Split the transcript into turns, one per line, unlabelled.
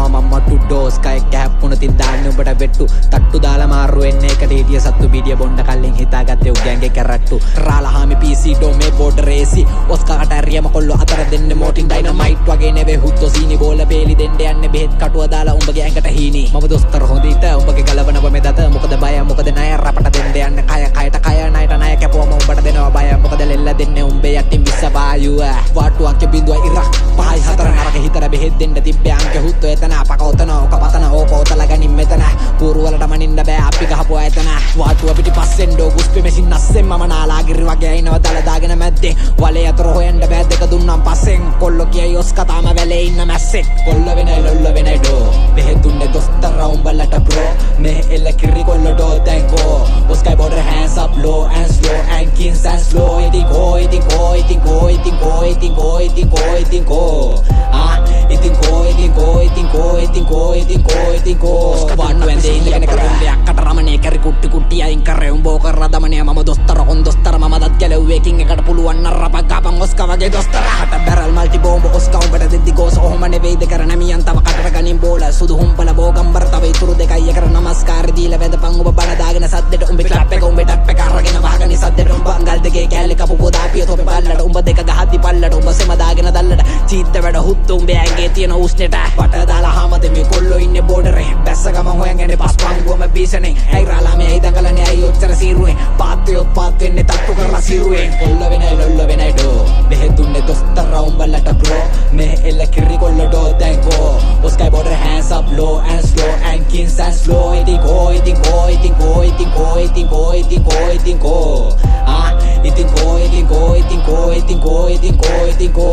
කරනවා මම ටු ඩෝස් කයක් ගැහප්පුණ තින් දාන්න උඹට වෙට්ටු තට්ටු දාලා මාරු වෙන්නේ එකට හිටිය සත්තු බීඩිය බොණ්ඩ කල්ලෙන් හිතාගත්තේ උගෑන්ගේ කැරට්ටු රාලහාමි PC ඩෝමේ බෝඩ් රේසි ඔස්කාට ඇරියම කොල්ලෝ අතර දෙන්නේ මෝටින් ඩයිනමයිට් වගේ නෙවෙයි හුද්දෝ සීනි බෝල බේලි දෙන්න යන්නේ බෙහෙත් කටුව දාලා උඹගේ ඇඟට හීනි මම දොස්තර හොඳිට උඹගේ ගලවන බමේ දත මොකද බය මොකද ණය රපට දෙන්න යන්නේ කයට කය ණයට ණය කැපුවම උඹට දෙනවා බය මොකද ලෙල්ල දෙන්නේ උඹේ යටින් විස වායුව වාටු අංක බිඳුව ඉරක් පහයි හතර නරක හිතර බෙහෙත් දෙන්න තිබ්බේ අංක හුද්දෝ එතන අපකෝතන ඕක පතන ඕක ඔතල ගනින් මෙතන කූරු වලට මනින්න බෑ අපි ගහපුවා එතන වාටුව පිටිපස්සෙන් ඩෝගුස්පි මෙසින් නැස්සෙන් මම නාලාගිරි වගේ අයිනව දල දාගෙන මැද්දේ වලේ අතර හොයන්න බෑ දෙක දුන්නම් පස්සෙන් කොල්ලෝ කියයි ඔස් කතාම වැලේ ඉන්න මැස්සෙක් කොල්ල වෙනයි ලොල්ල වෙනයි ඩෝ බෙහෙත් දුන්නේ දොස්තර උඹලට බ්‍රෝ මේ එල්ල කිරි කොල්ලෝ ඩෝ තැන්කෝ ඔස්කයි border hands up low and slow and kings and slow ඉතින් කෝ ඉතින් කෝ ඉතින් කෝ ඉතින් කෝ ඉතින් කෝ ඉතින් කෝ ඉතින් කෝ ඉතින් කෝ ඉතින් කෝ ඉතින් කෝ ඉතින් කෝ ඉතින් කෝ ඉතින් කෝ වන්න වැඳේ ඉඳගෙන කරුන්නේ අක්කට රමණේ කරි කුට්ටි කුට්ටි අයින් කරේ උඹෝ කරලා දමනේ මම දොස්තර කොන් දොස්තර මම දත් ගැලුවේ කින් එකට පුළුවන් නරපක් ගාපන් ඔස්කා වගේ දොස්තර හට බැරල් මල්ටි බෝම්බ ඔස්කා උඹට දෙද්දි ගෝස ඔහොම නෙවෙයිද කරන මියන් තව කටට ගනින් බෝල සුදු හුම්පල බෝගම්බර තව ඉතුරු දෙකයි එකට නමස්කාර දීලා වැඳපන් ඔබ බණ දාගෙන සද්දෙට උඹේ ක්ලබ් එක උඹේ ටැප් එක අරගෙන වහගෙන සද්දෙට උඹ අංගල් දෙකේ කැලේ කපු පොදාපිය තොපේ පල්ලට උඹ දෙක ගහද්දි පල්ලට උඹ සෙම දාගෙන දැල්ලට චීත්ත වැඩ හුත්තු උඹේ ඇඟේ තියෙන උස්නෙට වට දාලා හැමදේ මේ කොල්ලෝ ඉන්නේ බෝඩරේ බැස්ස ගමන් හොයන්නේ පස් පංගුවම බීසනේ ඇයි රාලා මේ ඇයි දඟලන්නේ ඇයි ඔච්චර සීරුවේ පාත්තියොත් පාත් වෙන්නේ තට්ටු කරලා සීරුවේ කොල්ල වෙනයි ලොල්ල වෙනයි ඩෝ බෙහෙත් දුන්නේ දොස්තර උඹලට බ්‍රෝ මේ එල්ල කිරි කොල්ලෝ ඩෝ තැන්කෝ ඔස්කයි border hands up low and slow and kings and slow ඉතින් කෝ ඉතින් කෝ ඉතින් කෝ ඉතින් කෝ ඉතින් කෝ ඉතින් කෝ ඉතින් කෝ ඉතින් කෝ ඉතින් කෝ ඉතින් කෝ ඉතින් කෝ ඉතින් කෝ